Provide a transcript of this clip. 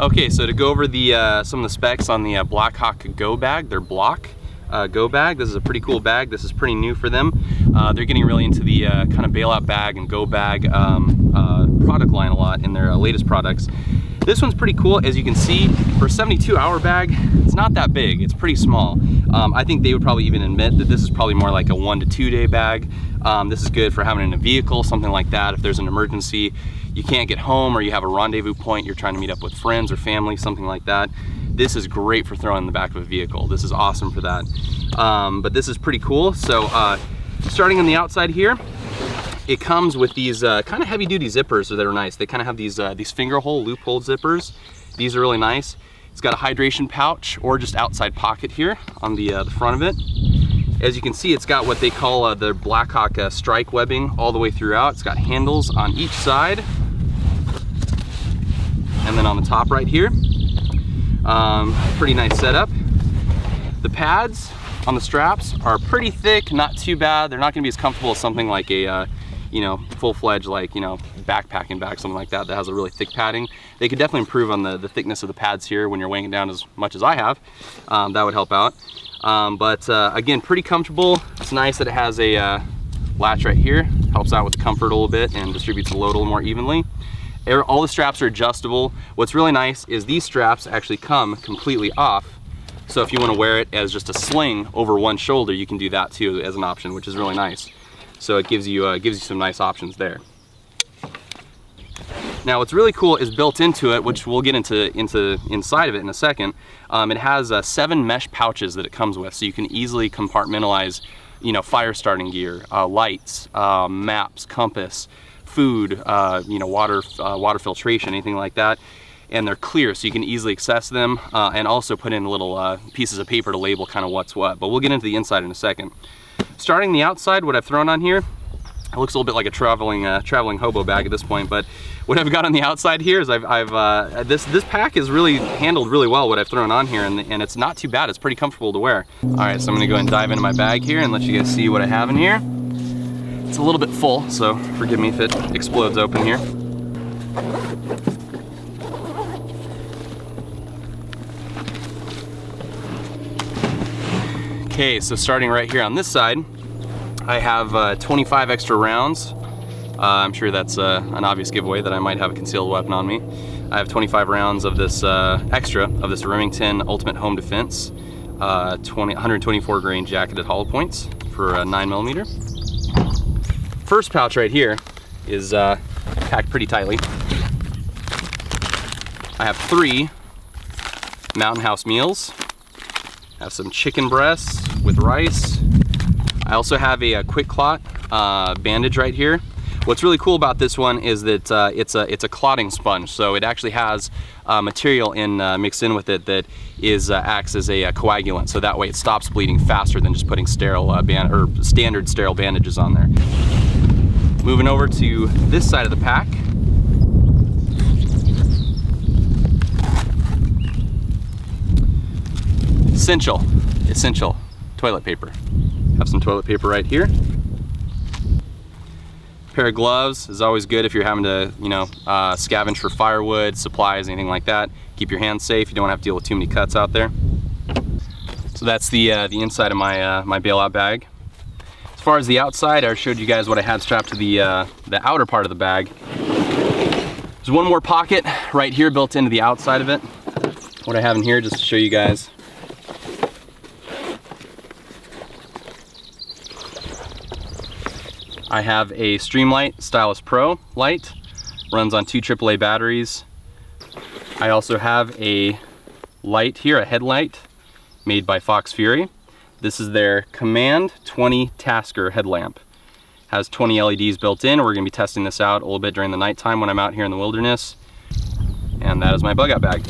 Okay, so to go over the some of the specs on the Blackhawk Go Bag, their Block Go Bag. This is a pretty cool bag. This is pretty new for them. They're getting really into the kind of bailout bag and go bag product line a lot in their latest products. This one's pretty cool. As you can see, for a 72-hour bag, it's not that big. It's pretty small. I think they would probably even admit that this is probably more like a 1 to 2 day bag. This is good for having in a vehicle, something like that. If there's an emergency, you can't get home, or you have a rendezvous point, you're trying to meet up with friends or family, something like that. This is great for throwing in the back of a vehicle. This is awesome for that. But this is pretty cool. So starting on the outside here, it comes with these kind of heavy duty zippers that are nice. They kind of have these finger hole loophole zippers. These are really nice. It's got a hydration pouch or just outside pocket here on the front of it. As you can see, it's got what they call the Blackhawk strike webbing all the way throughout. It's got handles on each side. And then on the top right here, pretty nice setup. The pads on the straps are pretty thick, not too bad. They're not gonna be as comfortable as something like a full-fledged, like, backpacking bag, something like that has a really thick padding. They could definitely improve on the thickness of the pads here when you're weighing it down as much as I have. That would help out. Again, pretty comfortable. It's nice that it has a latch right here. Helps out with the comfort a little bit and distributes the load a little more evenly. All the straps are adjustable. What's really nice is these straps actually come completely off. So if you want to wear it as just a sling over one shoulder, you can do that too as an option, which is really nice. So it gives you some nice options there. Now what's really cool is built into it, which we'll get into inside of it in a second. It has 7 mesh pouches that it comes with, so you can easily compartmentalize, fire starting gear, lights, maps, compass, food, water filtration, anything like that. And they're clear, so you can easily access them and also put in little pieces of paper to label kind of what's what. But we'll get into the inside in a second. Starting the outside, what I've thrown on here, it looks a little bit like a traveling hobo bag at this point, but what I've got on the outside here is this pack is really handled really well, what I've thrown on here, and it's not too bad. It's pretty comfortable to wear. All right, so I'm gonna go ahead and dive into my bag here and let you guys see what I have in here. It's a little bit full, so forgive me if it explodes open here. Okay, so starting right here on this side, I have 25 extra rounds. I'm sure that's an obvious giveaway that I might have a concealed weapon on me. I have 25 rounds of this extra of this Remington Ultimate Home Defense 124 grain jacketed hollow points for 9mm. First pouch right here is packed pretty tightly. I have 3 Mountain House meals. I have some chicken breasts with rice. I also have a quick clot bandage right here. What's really cool about this one is that it's a clotting sponge, so it actually has material mixed in with it that acts as a coagulant, so that way it stops bleeding faster than just putting standard sterile bandages on there. Moving over to this side of the pack. Essential toilet paper. Have some toilet paper right here. Pair of gloves is always good if you're having to, scavenge for firewood, supplies, anything like that. Keep your hands safe. You don't have to deal with too many cuts out there. So that's the inside of my my bailout bag. As far as the outside, I showed you guys what I had strapped to the outer part of the bag. There's one more pocket right here built into the outside of it. What I have in here, just to show you guys. I have a Streamlight Stylus Pro light, runs on 2 AAA batteries. I also have a light here, a headlight made by Fox Fury. This is their Command 20 Tasker headlamp. Has 20 LEDs built in. We're gonna be testing this out a little bit during the nighttime when I'm out here in the wilderness. And that is my bug out bag.